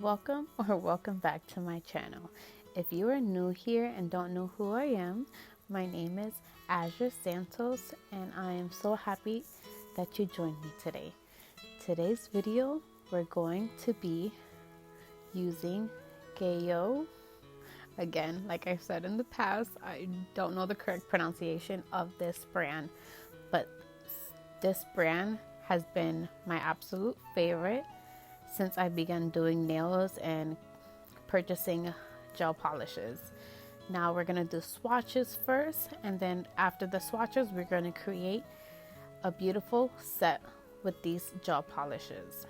welcome or welcome back to my channel. If you are new here and don't know who I am, my name is Azure Santos and I am so happy that you joined me today. Today's video, we're going to be using Gaoy. Again, like I said in the past, I don't know the correct pronunciation of this brand, but this brand has been my absolute favorite since I began doing nails and purchasing gel polishes. Now we're going to do swatches first, and then after the swatches we're going to create a beautiful set with these gel polishes.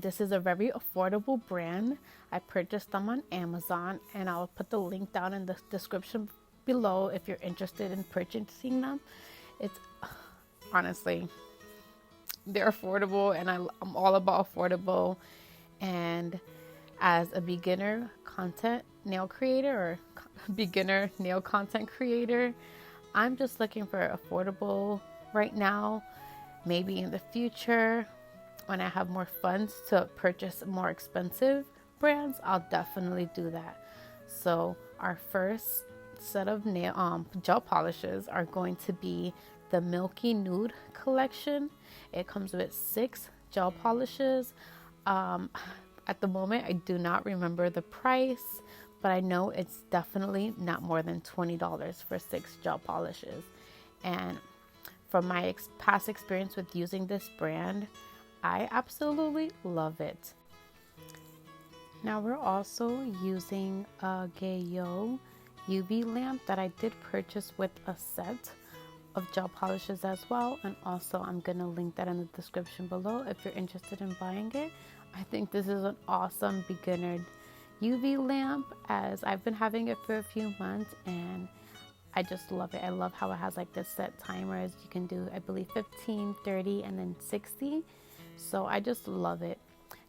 This is a very affordable brand. I purchased them on Amazon, and I'll put the link down in the description below if you're interested in purchasing them. It's honestly, they're affordable, and I'm all about affordable. And as a beginner nail creator or beginner nail content creator, I'm just looking for affordable right now. Maybe in the future, when I have more funds to purchase more expensive brands, I'll definitely do that. So our first set of gel polishes are going to be the Milky Nude collection. It comes with 6 gel polishes. At the moment, I do not remember the price, but I know it's definitely not more than $20 for 6 gel polishes. And from my past experience with using this brand, I absolutely love it. Now we're also using a Gaoy UV lamp that I did purchase with a set of gel polishes as well, and also I'm gonna link that in the description below if you're interested in buying it. I think this is an awesome beginner UV lamp, as I've been having it for a few months and I just love it. I love how it has like this set timers. You can do, I believe, 15, 30, and then 60. So I just love it.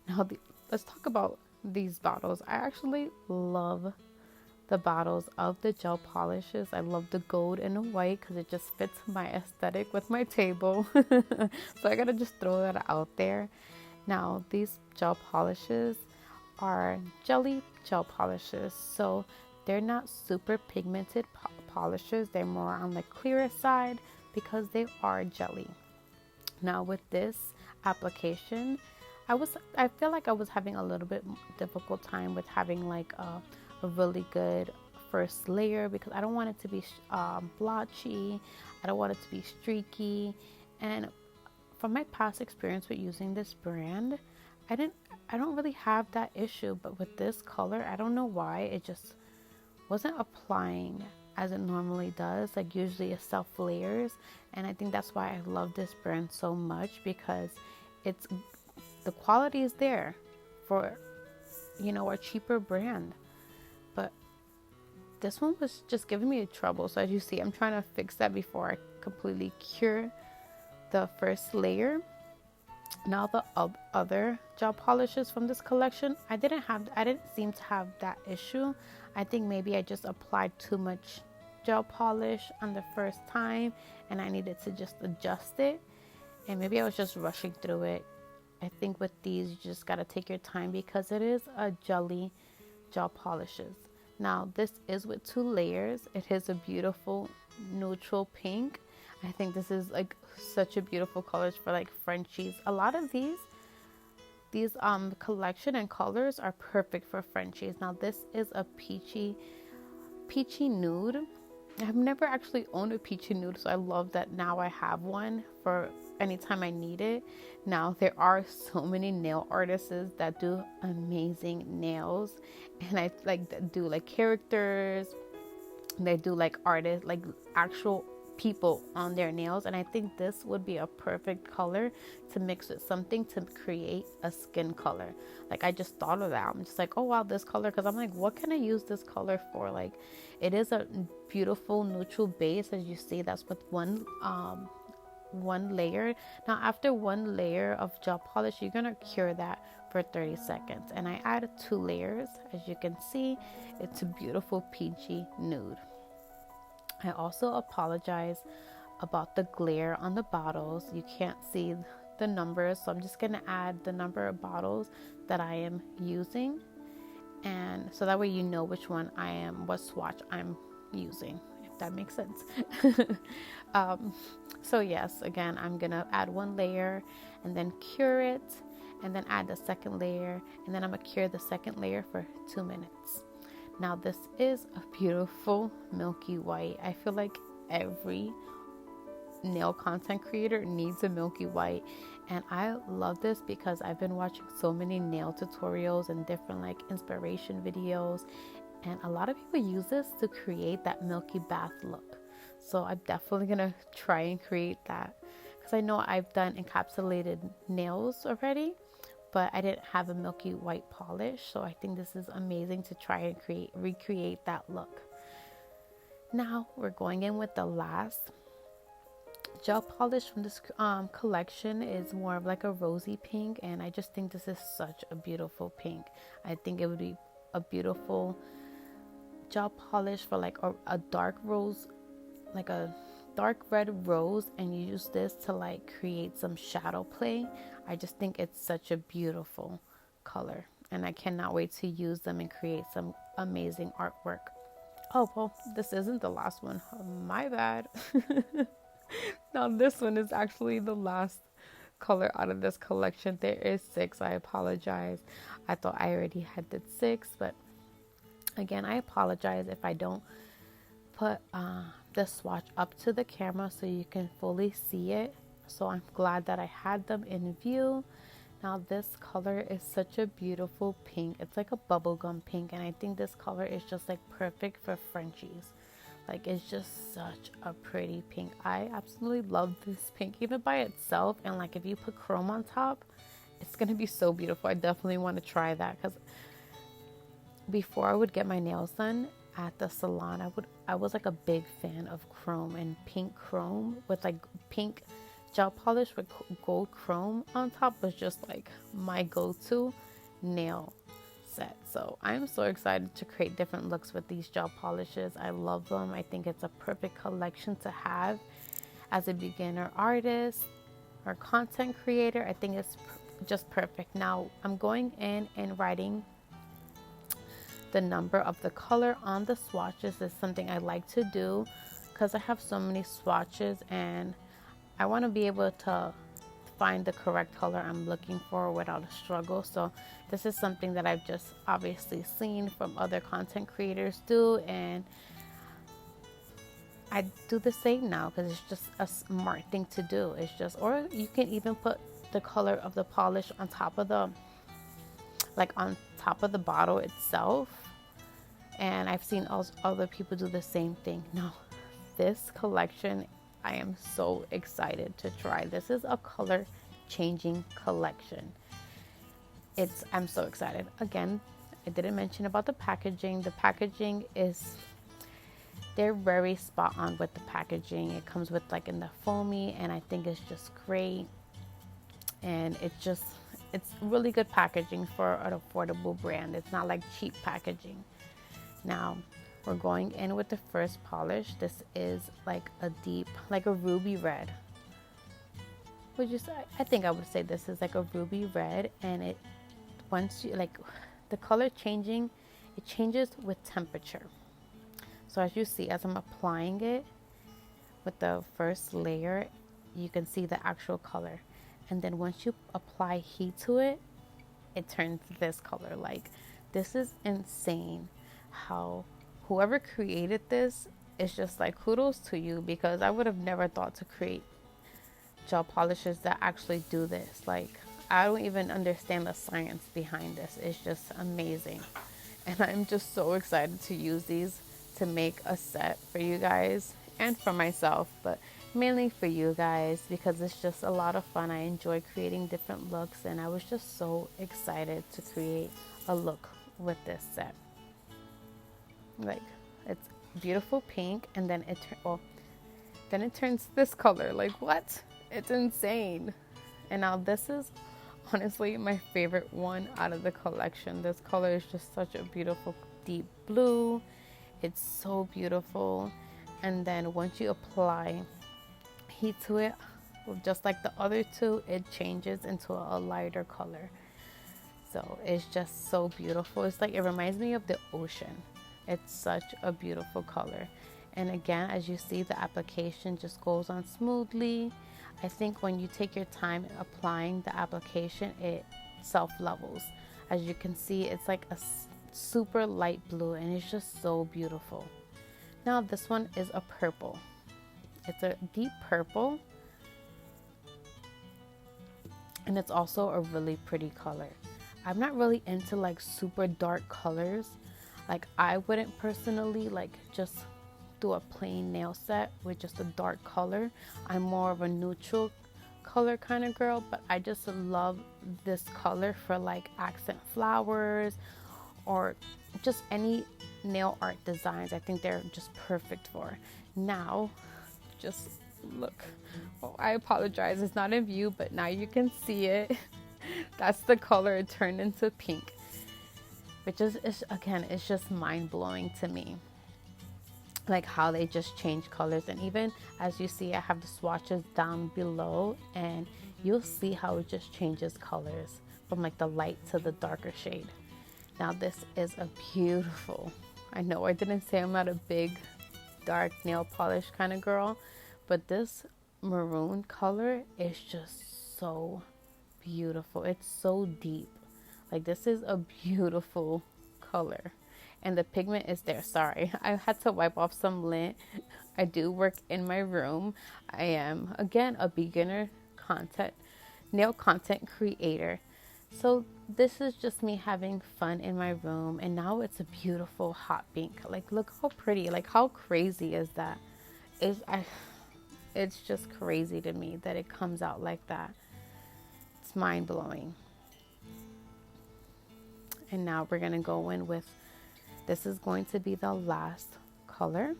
Now let's talk about these bottles. I actually love the bottles of the gel polishes. I love the gold and the white because it just fits my aesthetic with my table. So I gotta just throw that out there. Now these gel polishes are jelly gel polishes, so they're not super pigmented polishes. They're more on the clearer side because they are jelly. Now with this application, I feel like I was having a little bit difficult time with having like a really good first layer because I don't want it to be blotchy. I don't want it to be streaky. And from my past experience with using this brand, I don't really have that issue, but with this color, I don't know why it just wasn't applying as it normally does. Like usually it self layers, and I think that's why I love this brand so much, because the quality is there for, you know, a cheaper brand. But this one was just giving me trouble. So as you see, I'm trying to fix that before I completely cure the first layer. Now the other gel polishes from this collection, I didn't seem to have that issue. I think maybe I just applied too much gel polish on the first time and I needed to just adjust it, and maybe I was just rushing through it. I think with these you just got to take your time because it is a jelly gel polishes. Now this is with 2 layers. It is a beautiful neutral pink. I think this is like such a beautiful colors for like Frenchies. A lot of these collection and colors are perfect for Frenchies. Now this is a peachy nude. I've never actually owned a peachy nude, so I love that now I have one for anytime I need it. Now there are so many nail artists that do amazing nails, and I like that do like characters. They do like artists, like actual people on their nails, and I think this would be a perfect color to mix with something to create a skin color. Like I just thought of that. I'm just like, oh wow, this color, because I'm like, what can I use this color for? Like it is a beautiful neutral base, as you see. That's with one layer. Now after 1 layer of gel polish, you're gonna cure that for 30 seconds, and I added 2 layers. As you can see, it's a beautiful peachy nude. I also apologize about the glare on the bottles. You can't see the numbers, so I'm just going to add the number of bottles that I am using, and so that way you know which one what swatch I'm using, if that makes sense. So yes, again, I'm gonna add one layer and then cure it, and then add the second layer, and then I'm gonna cure the second layer for 2 minutes. Now this is a beautiful milky white. I feel like every nail content creator needs a milky white, and I love this because I've been watching so many nail tutorials and different like inspiration videos, and a lot of people use this to create that milky bath look. So I'm definitely gonna try and create that, because I know I've done encapsulated nails already, but I didn't have a milky white polish. So I think this is amazing to try and recreate that look. Now we're going in with the last gel polish from this collection. Is more of like a rosy pink, and I just think this is such a beautiful pink. I think it would be a beautiful gel polish for like a dark rose, like a dark red rose, and you use this to like create some shadow play. I just think it's such a beautiful color, and I cannot wait to use them and create some amazing artwork. Oh, well, this isn't the last one. Oh, my bad. Now this one is actually the last color out of this collection. There is 6. I apologize. I thought I already had the 6, but again, I apologize if I don't put the swatch up to the camera so you can fully see it. So I'm glad that I had them in view. Now this color is such a beautiful pink. It's like a bubblegum pink, and I think this color is just like perfect for Frenchies. Like, it's just such a pretty pink. I absolutely love this pink, even by itself. And like, if you put chrome on top, it's gonna be so beautiful. I definitely want to try that, because before I would get my nails done at the salon, I was like a big fan of chrome, and pink chrome with like pink gel polish with gold chrome on top was just like my go-to nail set. So I'm so excited to create different looks with these gel polishes. I love them. I think it's a perfect collection to have as a beginner artist or content creator. I think it's just perfect. Now I'm going in and writing the number of the color on the swatches. Is something I like to do because I have so many swatches, and I want to be able to find the correct color I'm looking for without a struggle. So this is something that I've just obviously seen from other content creators do, and I do the same now because it's just a smart thing to do. It's just, or you can even put the color of the polish on top of the, like on top of the bottle itself. And I've seen other people do the same thing. Now, this collection, I am so excited to try. This is a color changing collection. I'm so excited. Again, I didn't mention about the packaging. The packaging they're very spot on with the packaging. It comes with like in the foamy, and I think it's just great. And it's really good packaging for an affordable brand. It's not like cheap packaging. Now, we're going in with the first polish. This is like a deep, like a ruby red. Would you say? I think I would say this is like a ruby red, and once you like the color changing, it changes with temperature. So as you see, as I'm applying it with the first layer, you can see the actual color. And then once you apply heat to it, it turns this color. Like, this is insane how whoever created this is just like, kudos to you, because I would have never thought to create gel polishes that actually do this. Like, I don't even understand the science behind this. It's just amazing. And I'm just so excited to use these to make a set for you guys and for myself, but mainly for you guys because it's just a lot of fun. I enjoy creating different looks, and I was just so excited to create a look with this set. Like, it's beautiful pink, and then it turns this color. Like, what? It's insane. And now this is honestly my favorite one out of the collection. This color is just such a beautiful deep blue. It's so beautiful. And then once you apply heat to it, just like the other two, it changes into a lighter color. So it's just so beautiful. It's like, it reminds me of the ocean. It's such a beautiful color. And again, as you see, the application just goes on smoothly. I think when you take your time applying the application, it self levels. As you can see, it's like a super light blue, and it's just so beautiful. Now this one is a purple. It's a deep purple, and it's also a really pretty color. I'm not really into like super dark colors. Like, I wouldn't personally like just do a plain nail set with just a dark color. I'm more of a neutral color kind of girl, but I just love this color for like accent flowers or just any nail art designs. I think they're just perfect for. Now, just look. Oh, I apologize, it's not in view, but now you can see it. That's the color it turned into pink, which is again, it's just mind-blowing to me, like how they just change colors. And even as you see, I have the swatches down below, and you'll see how it just changes colors from like the light to the darker shade. Now this is a beautiful, I know I didn't say I'm not a big dark nail polish kind of girl, but this maroon color is just so beautiful. It's so deep. Like, this is a beautiful color, and the pigment is there. Sorry, I had to wipe off some lint. I do work in my room. I am, again, a beginner nail content creator. So this is just me having fun in my room, and now it's a beautiful hot pink. Like, look how pretty. Like, how crazy is that? It's just crazy to me that it comes out like that. It's mind-blowing. And now we're gonna go in with, this is going to be the last color,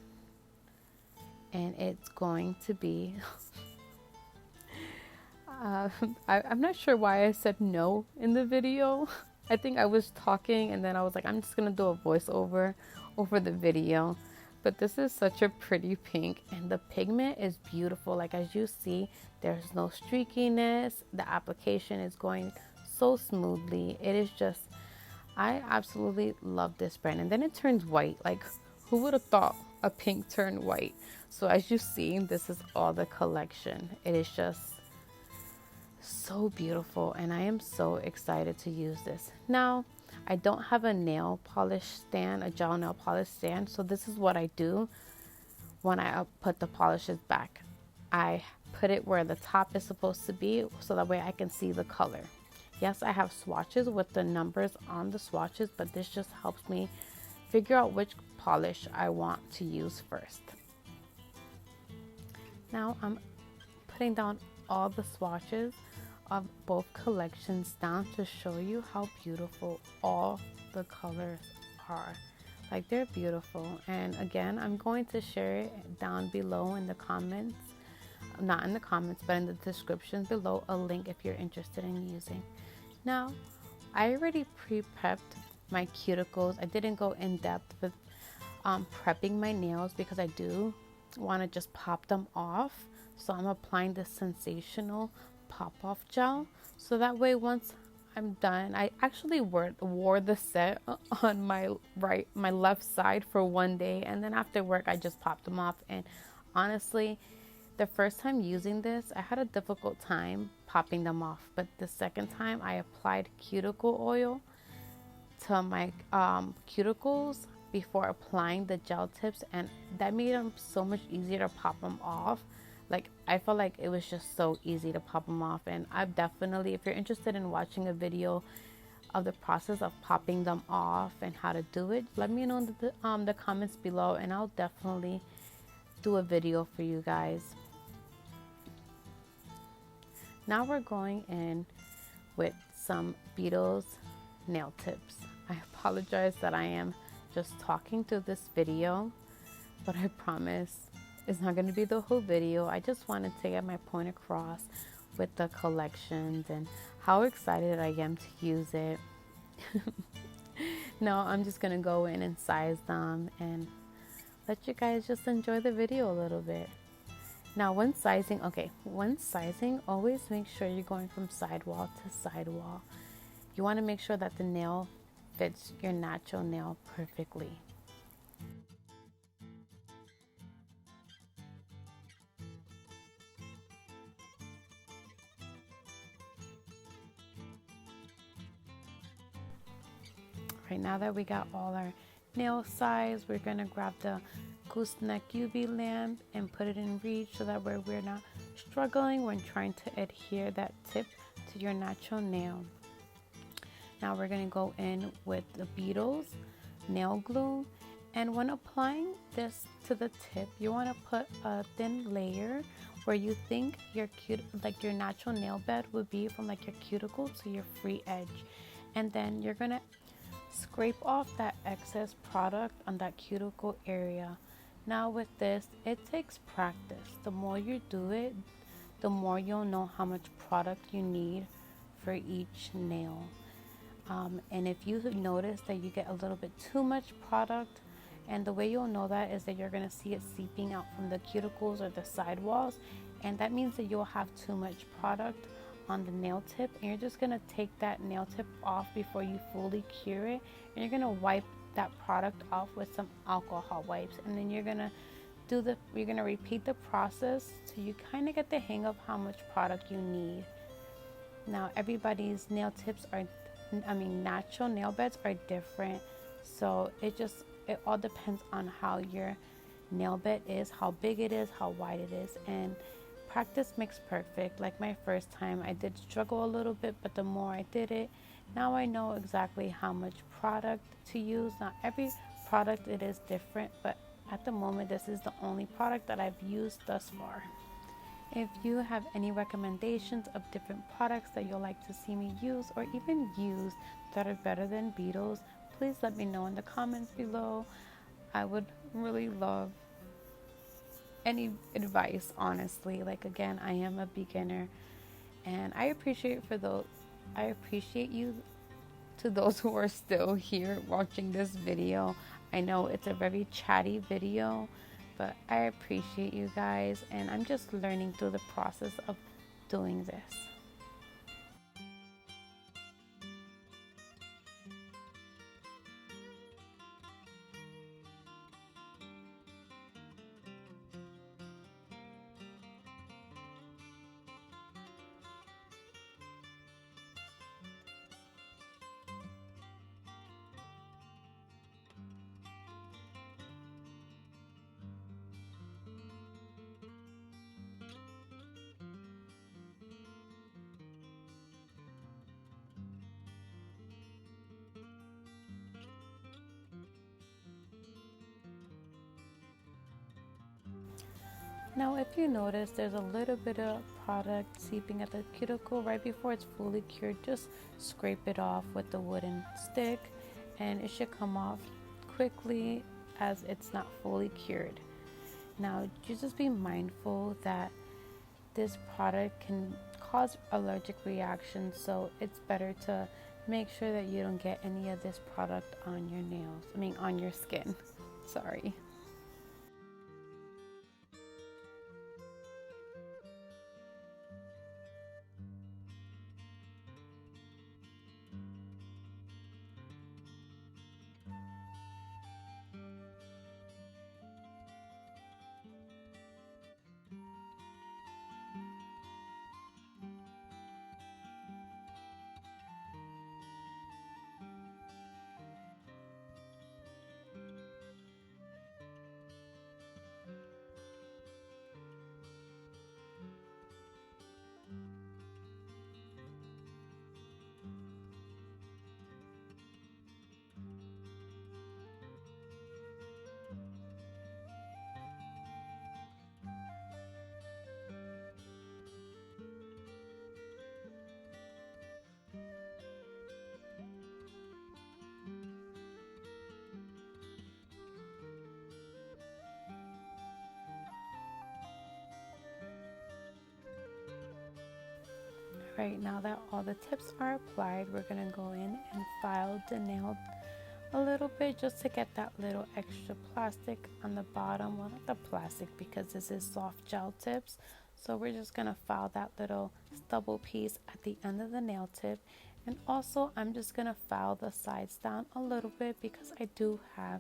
and it's going to be I'm not sure why I said no in the video. I think I was talking, and then I was like, I'm just gonna do a voiceover over the video. But this is such a pretty pink, and the pigment is beautiful. Like, as you see, there's no streakiness. The application is going so smoothly. It is just, I absolutely love this brand. And then it turns white. Like, who would have thought a pink turned white? So as you see, this is all the collection. It is just so beautiful, and I am so excited to use this. Now, I don't have a nail polish stand, a gel nail polish stand, so this is what I do when I put the polishes back. I put it where the top is supposed to be, so that way I can see the color. Yes, I have swatches with the numbers on the swatches, but this just helps me figure out which polish I want to use first. Now I'm putting down all the swatches of both collections down to show you how beautiful all the colors are. Like, they're beautiful. And again, I'm going to share it down below in the comments, not in the comments, but in the description below, a link if you're interested in using. Now, I already pre-prepped my cuticles. I didn't go in depth with prepping my nails because I do want to just pop them off. So I'm applying this sensational pop-off gel, so that way once I'm done, I actually wore the set on my left side for one day, and then after work I just popped them off. And honestly, the first time using this, I had a difficult time popping them off, but the second time I applied cuticle oil to my cuticles before applying the gel tips, and that made them so much easier to pop them off. Like, I felt like it was just so easy to pop them off. And I've definitely, if you're interested in watching a video of the process of popping them off and how to do it, let me know in the comments below, and I'll definitely do a video for you guys. Now we're going in with some Beetles nail tips. I apologize that I am just talking through this video, but I promise it's not going to be the whole video. I just wanted to get my point across with the collections and how excited I am to use it. Now I'm just going to go in and size them and let you guys just enjoy the video a little bit. Now when sizing, always make sure you're going from sidewall to sidewall. You want to make sure that the nail fits your natural nail perfectly. Right, now that we got all our nail size, we're going to grab the gooseneck UV lamp and put it in reach so that way we're not struggling when trying to adhere that tip to your natural nail. Now we're going to go in with the Beetles nail glue, and when applying this to the tip, you want to put a thin layer where you think your your natural nail bed would be, from like your cuticle to your free edge, and then you're going to scrape off that excess product on that cuticle area. Now with this, it takes practice. The more you do it, the more you'll know how much product you need for each nail. And if you notice that you get a little bit too much product, and the way you'll know that is that you're going to see it seeping out from the cuticles or the sidewalls, and that means that you'll have too much product on the nail tip, and you're just going to take that nail tip off before you fully cure it, and you're going to wipe that product off with some alcohol wipes, and then you're going to repeat the process till you kind of get the hang of how much product you need. Now everybody's nail tips natural nail beds are different, so it all depends on how your nail bed is, how big it is, how wide it is, and practice makes perfect. Like my first time, I did struggle a little bit, but the more I did it, now I know exactly how much product to use. Not every product it is different, but at the moment this is the only product that I've used thus far. If you have any recommendations of different products that you'll like to see me use, or even use, that are better than Beetles, please let me know in the comments below. I would really love any advice, honestly. Like, again, I am a beginner, and I appreciate you to those who are still here watching this video. I know it's a very chatty video, but I appreciate you guys, and I'm just learning through the process of doing this. Now if you notice there's a little bit of product seeping at the cuticle right before it's fully cured, just scrape it off with the wooden stick, and it should come off quickly as it's not fully cured. Now just be mindful that this product can cause allergic reactions, so it's better to make sure that you don't get any of this product on your nails, on your skin. Sorry. Right, now that all the tips are applied, we're going to go in and file the nail a little bit just to get that little extra plastic on the bottom. Well, not the plastic because this is soft gel tips. So we're just going to file that little stubble piece at the end of the nail tip. And also I'm just going to file the sides down a little bit because I do have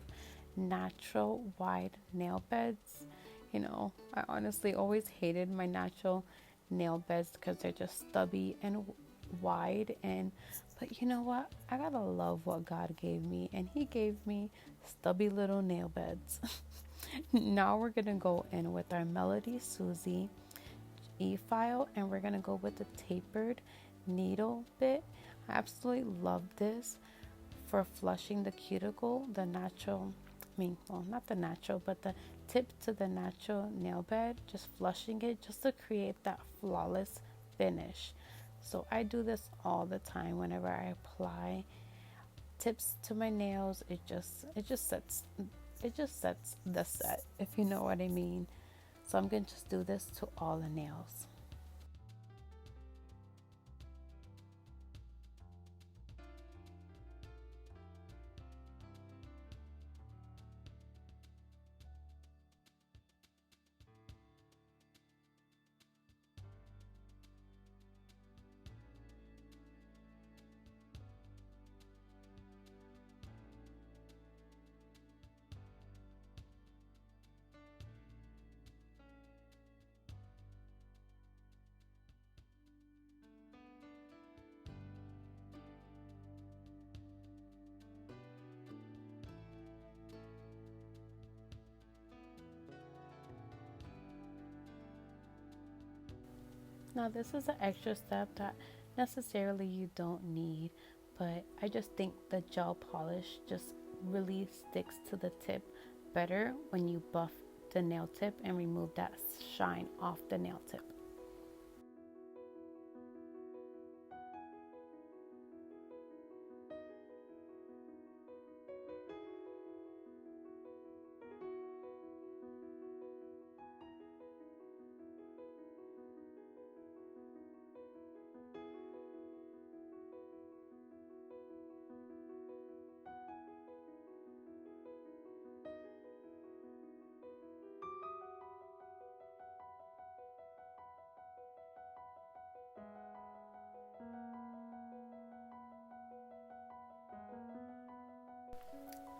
natural wide nail beds. You know, I honestly always hated my natural nail beds because they're just stubby and wide. But you know what, I gotta love what God gave me, and he gave me stubby little nail beds. Now we're gonna go in with our Melody Susie e-file, and we're gonna go with the tapered needle bit. I absolutely love this for flushing the cuticle, the natural, well, not the natural, but the tip to the natural nail bed, just flushing it just to create that flawless finish. So I do this all the time whenever I apply tips to my nails. It just sets the set, if you know what I mean. So I'm going to just do this to all the nails. Now this is an extra step that necessarily you don't need, but I just think the gel polish just really sticks to the tip better when you buff the nail tip and remove that shine off the nail tip.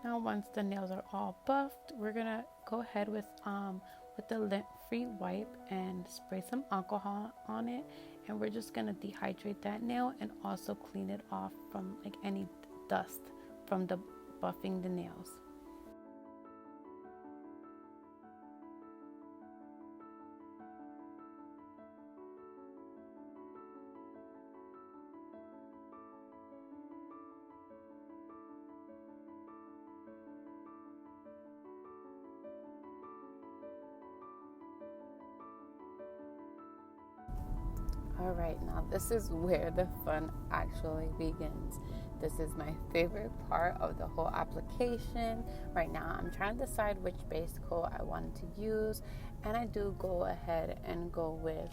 Now once the nails are all buffed, we're gonna go ahead with the lint-free wipe and spray some alcohol on it, and we're just gonna dehydrate that nail and also clean it off from like any dust from the buffing the nails. All right, now this is where the fun actually begins. This is my favorite part of the whole application. Right now, I'm trying to decide which base coat I want to use, and I do go ahead and go with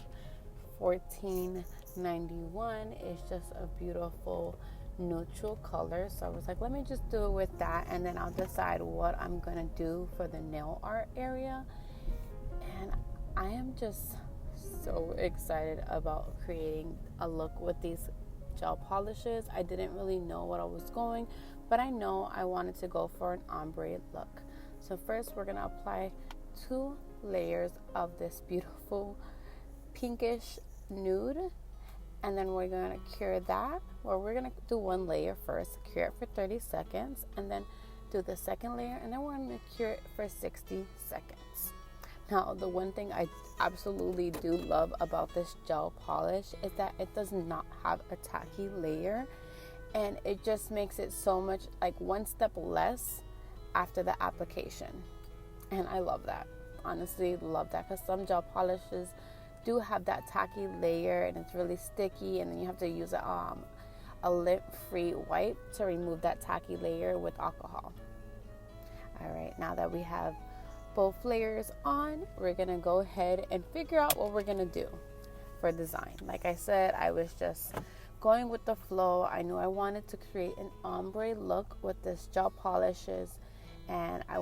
1491. It's just a beautiful neutral color, so I was like, let me just do it with that, and then I'll decide what I'm gonna do for the nail art area. And I am just so excited about creating a look with these gel polishes. I didn't really know what I was going, but I know I wanted to go for an ombre look. So first we're gonna apply 2 layers of this beautiful pinkish nude, and then we're gonna cure that. Well, we're gonna do 1 layer first, cure it for 30 seconds, and then do the second layer, and then we're gonna cure it for 60 seconds. Now, the one thing I absolutely do love about this gel polish is that it does not have a tacky layer, and it just makes it so much like 1 step less after the application. And I love that. Honestly, love that, because some gel polishes do have that tacky layer and it's really sticky, and then you have to use a lint-free wipe to remove that tacky layer with alcohol. All right, now that we have both layers on, we're gonna go ahead and figure out what we're gonna do for design. Like I said, I was just going with the flow, I knew I wanted to create an ombre look with this gel polishes, and I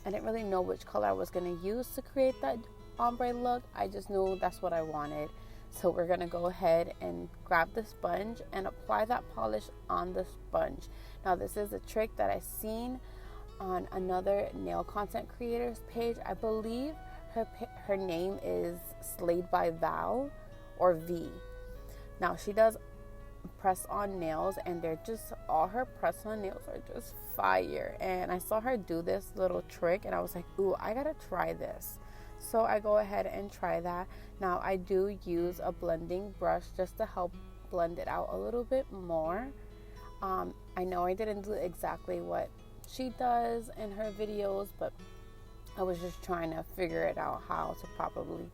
didn't really know which color I was going to use to create that ombre look. I just knew that's what I wanted. So we're going to go ahead and grab the sponge and apply that polish on the sponge. Now this is a trick that I've seen on another nail content creator's page. I believe her name is Slayed by Val or V. Now she does press on nails, and all her press on nails are just fire. And I saw her do this little trick and I was like, ooh, I gotta try this. So I go ahead and try that. Now I do use a blending brush just to help blend it out a little bit more. I know I didn't do exactly what she does in her videos, but I was just trying to figure it out how to properly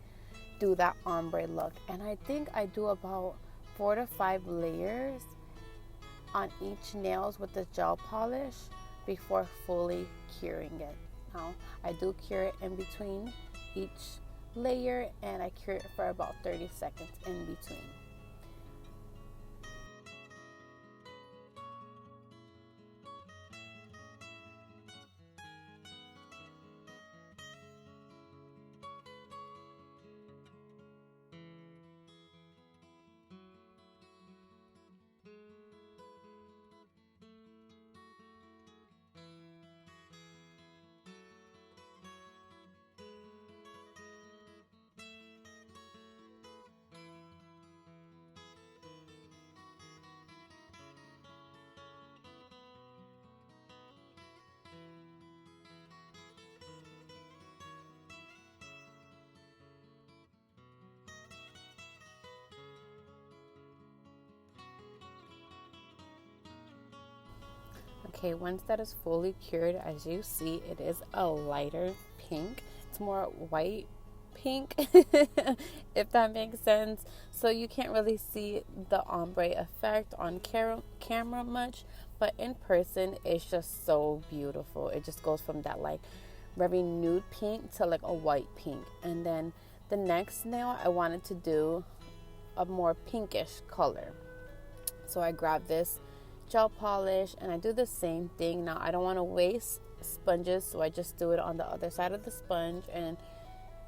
do that ombre look. And I think I do about 4 to 5 layers on each nails with the gel polish before fully curing it. Now I do cure it in between each layer, and I cure it for about 30 seconds in between. Okay, once that is fully cured, as you see, it is a lighter pink. It's more white pink, if that makes sense. So you can't really see the ombre effect on camera much, but in person, it's just so beautiful. It just goes from that like very nude pink to like a white pink. And then the next nail, I wanted to do a more pinkish color. So I grabbed this gel polish and I do the same thing. Now I don't want to waste sponges, so I just do it on the other side of the sponge and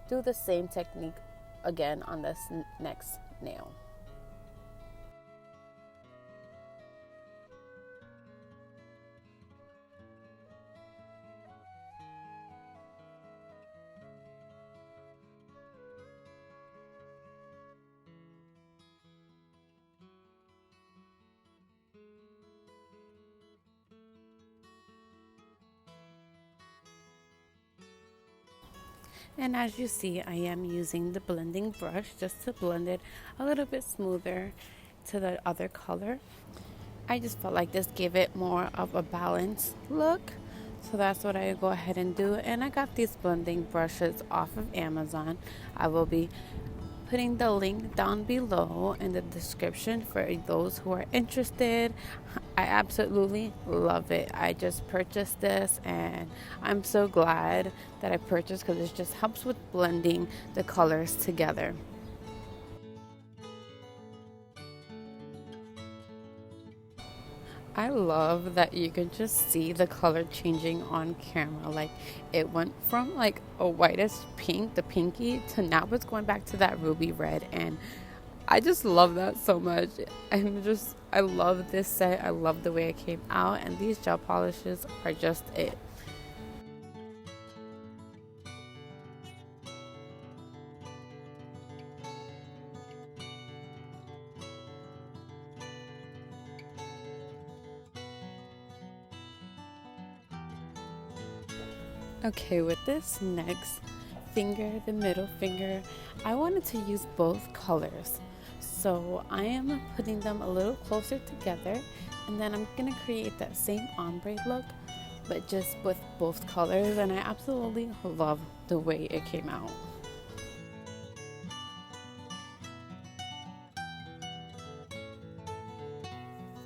do the same technique again on this next nail. And as you see, I am using the blending brush just to blend it a little bit smoother to the other color. I just felt like this gave it more of a balanced look. So that's what I go ahead and do. And I got these blending brushes off of Amazon. I will be putting the link down below in the description for those who are interested. I absolutely love it. I just purchased this and I'm so glad that I purchased, because it just helps with blending the colors together. I love that you can just see the color changing on camera. Like it went from like a whitish pink, the pinky, to now it's going back to that ruby red, and I just love that so much. I love this set. I love the way it came out, and these gel polishes are just it. Okay, with this next finger, the middle finger, I wanted to use both colors. So I am putting them a little closer together, and then I'm going to create that same ombre look, but just with both colors, and I absolutely love the way it came out.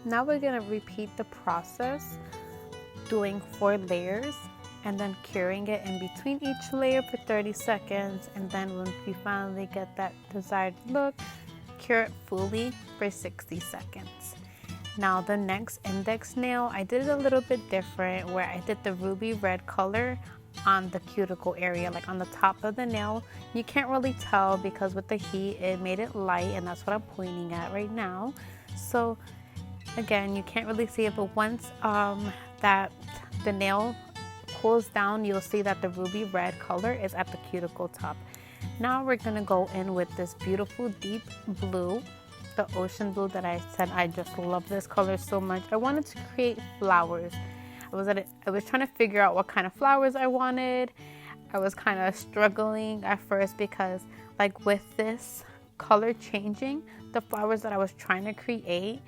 Now we're going to repeat the process, doing 4 layers and then curing it in between each layer for 30 seconds. And then when we finally get that desired look, cure it fully for 60 seconds. Now the next index nail, I did it a little bit different where I did the ruby red color on the cuticle area, like on the top of the nail. You can't really tell because with the heat it made it light, and that's what I'm pointing at right now. So again, you can't really see it, but once that the nail cools down, you'll see that the ruby red color is at the cuticle top. Now we're gonna go in with this beautiful deep blue, the ocean blue that I said I just love this color so much. I wanted to create flowers. I was trying to figure out what kind of flowers I wanted. I was kind of struggling at first because like with this color changing, the flowers that I was trying to create,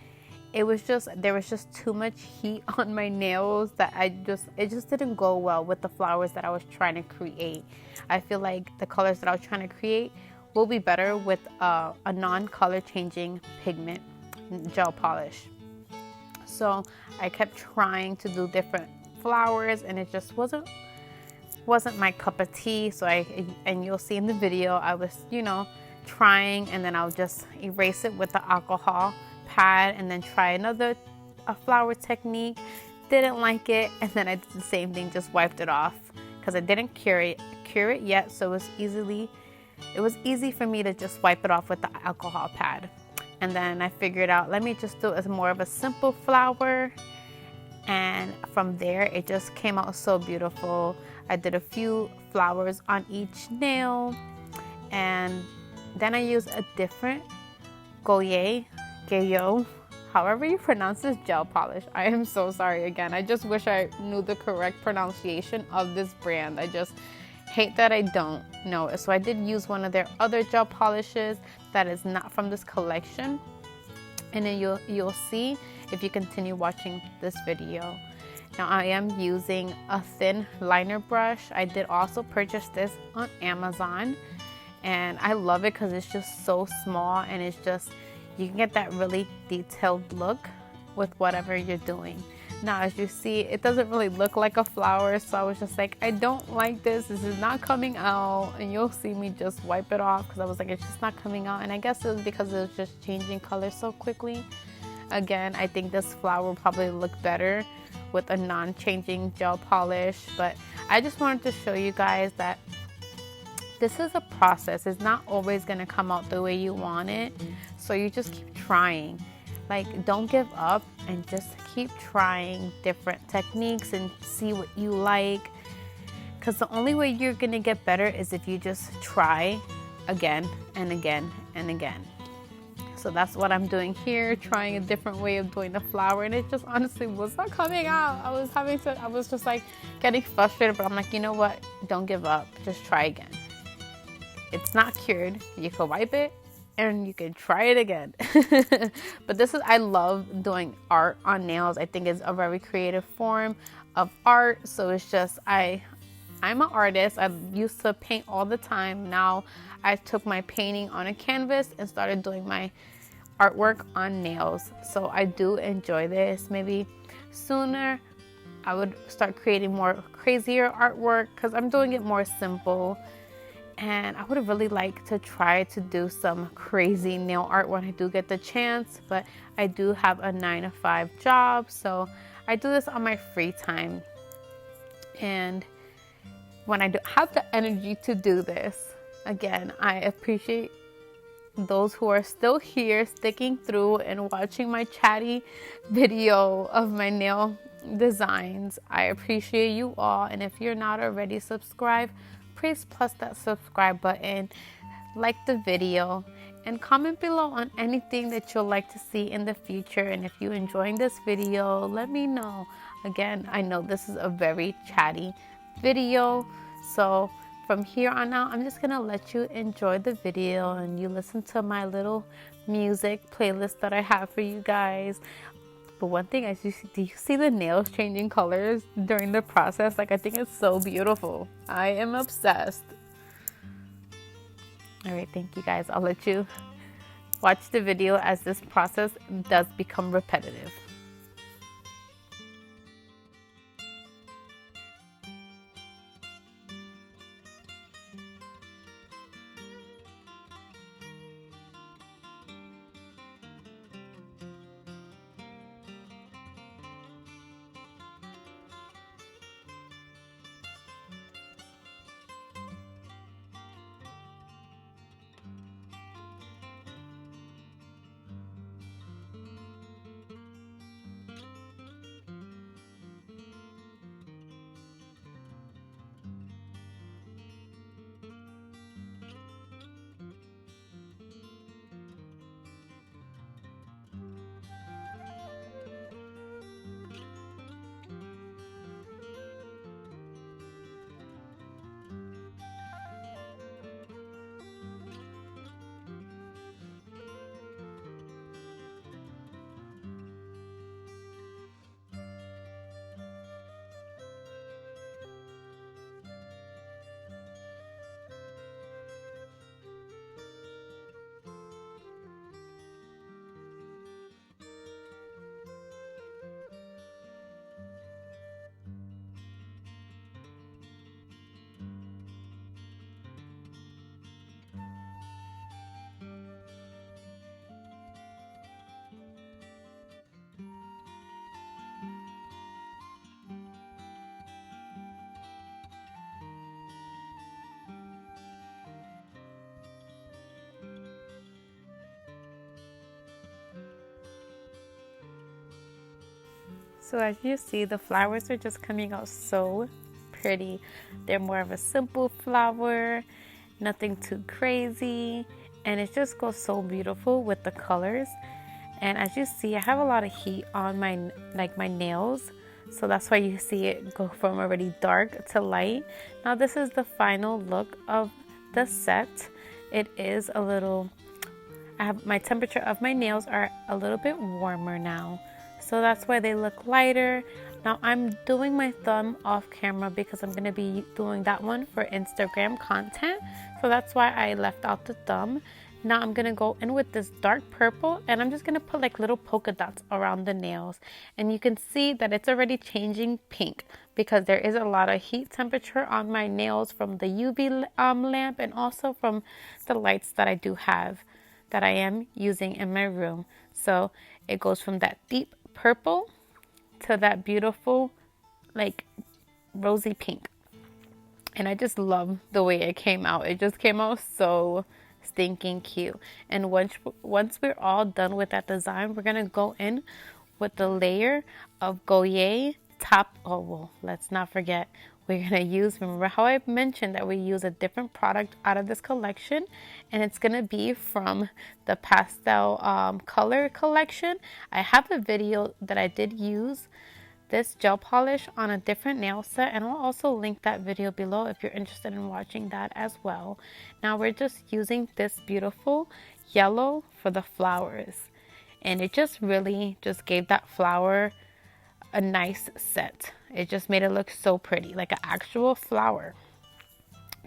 there was just too much heat on my nails that it just didn't go well with the flowers that I was trying to create. I feel like the colors that I was trying to create will be better with a non-color changing pigment gel polish. So I kept trying to do different flowers and it just wasn't my cup of tea. So and you'll see in the video I was, trying, and then I'll just erase it with the alcohol pad and then try a flower technique. Didn't like it, and then I did the same thing, just wiped it off because I didn't cure it yet, so it was easy for me to just wipe it off with the alcohol pad. And then I figured out, let me just do it as more of a simple flower, and from there it just came out so beautiful. I did a few flowers on each nail, and then I used a different Gaoy, however you pronounce this gel polish. I am so sorry again. I just wish I knew the correct pronunciation of this brand. I just hate that I don't know it. So I did use one of their other gel polishes that is not from this collection, and then you'll see if you continue watching this video. Now I am using a thin liner brush. I did also purchase this on Amazon, and I love it because it's just so small, and it's just, you can get that really detailed look with whatever you're doing. Now, as you see, it doesn't really look like a flower, so I was just like, I don't like this. This is not coming out, and you'll see me just wipe it off because I was like, it's just not coming out. And I guess it was because it was just changing color so quickly. Again, I think this flower will probably look better with a non-changing gel polish, but I just wanted to show you guys that this is a process. It's not always gonna come out the way you want it, so you just keep trying. Like, don't give up and just keep trying different techniques and see what you like, because the only way you're gonna get better is if you just try again and again and again. So that's what I'm doing here, trying a different way of doing the flower, and it just honestly was not coming out. I was just like getting frustrated, but I'm like, you know what? Don't give up, just try again. It's not cured. You can wipe it and you can try it again. But I love doing art on nails. I think it's a very creative form of art. So it's just, I'm an artist. I used to paint all the time. Now I took my painting on a canvas and started doing my artwork on nails. So I do enjoy this. Maybe sooner I would start creating more crazier artwork because I'm doing it more simple. And I would really like to try to do some crazy nail art when I do get the chance, but I do have a 9-to-5 job, so I do this on my free time. And when I do have the energy to do this, again, I appreciate those who are still here, sticking through and watching my chatty video of my nail designs. I appreciate you all, and if you're not already subscribed, please press that subscribe button, like the video, and comment below on anything that you'll like to see in the future. And if you're enjoying this video, let me know. Again, I know this is a very chatty video, so from here on out, I'm just gonna let you enjoy the video and you listen to my little music playlist that I have for you guys. But one thing, do you see the nails changing colors during the process? Like, I think it's so beautiful. I am obsessed. All right, thank you guys. I'll let you watch the video as this process does become repetitive. So as you see, the flowers are just coming out so pretty. They're more of a simple flower, nothing too crazy, and it just goes so beautiful with the colors. And as you see, I have a lot of heat on my nails, so that's why you see it go from already dark to light. Now this is the final look of the set. It is a little, my temperature of my nails are a little bit warmer now, so that's why they look lighter. Now I'm doing my thumb off camera because I'm going to be doing that one for Instagram content, so that's why I left out the thumb. Now I'm going to go in with this dark purple, and I'm just going to put like little polka dots around the nails, and you can see that it's already changing pink because there is a lot of heat temperature on my nails from the UV lamp, and also from the lights that I do have, that I am using in my room. So it goes from that deep purple to that beautiful like rosy pink, and I just love the way it came out. It just came out so stinking cute. And once we're all done with that design, we're gonna go in with the layer of Gaoy top. Oh well, let's not forget, we're gonna use, remember how I mentioned that we use a different product out of this collection, and it's gonna be from the pastel color collection. I have a video that I did use this gel polish on a different nail set, and I'll also link that video below if you're interested in watching that as well. Now we're just using this beautiful yellow for the flowers, and it just really just gave that flower a nice set. It just made it look so pretty, like an actual flower.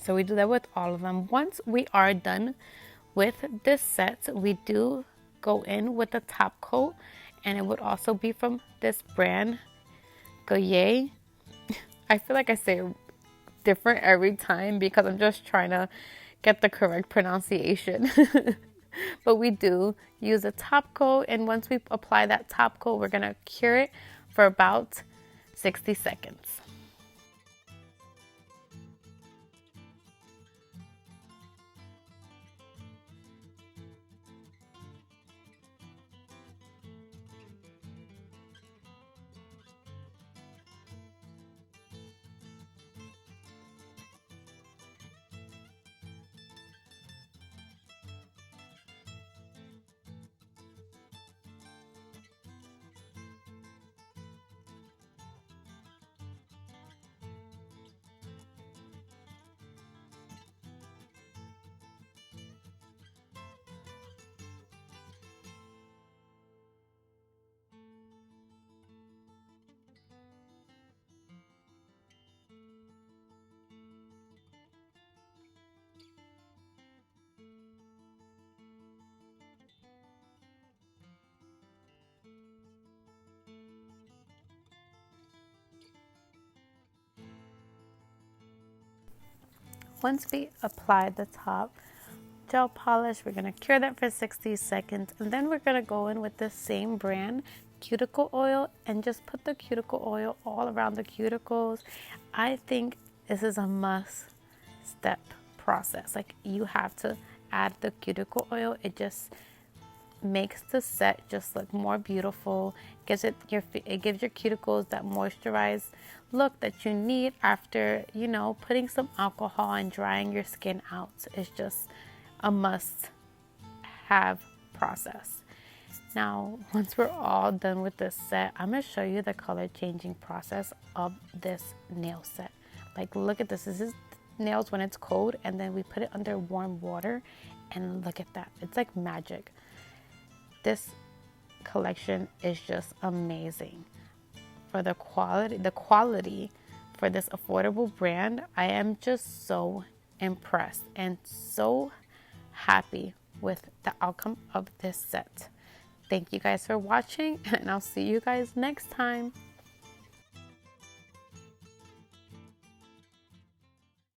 So we do that with all of them. Once we are done with this set, we do go in with the top coat, and it would also be from this brand, Gaoy. I feel like I say it different every time because I'm just trying to get the correct pronunciation. But we do use a top coat, and once we apply that top coat, we're going to cure it for about 60 seconds. Once we apply the top gel polish, we're going to cure that for 60 seconds, and then we're going to go in with the same brand cuticle oil and just put the cuticle oil all around the cuticles. I think this is a must step process. Like, you have to add the cuticle oil. It just makes the set just look more beautiful. It gives your cuticles that moisturized look that you need after, you know, putting some alcohol and drying your skin out. It's just a must have process. Now, once we're all done with this set, I'm going to show you the color changing process of this nail set. Like, look at this. This is nails when it's cold, and then we put it under warm water, and look at that. It's like magic. This collection is just amazing. For the quality for this affordable brand, I am just so impressed and so happy with the outcome of this set. Thank you guys for watching, and I'll see you guys next time.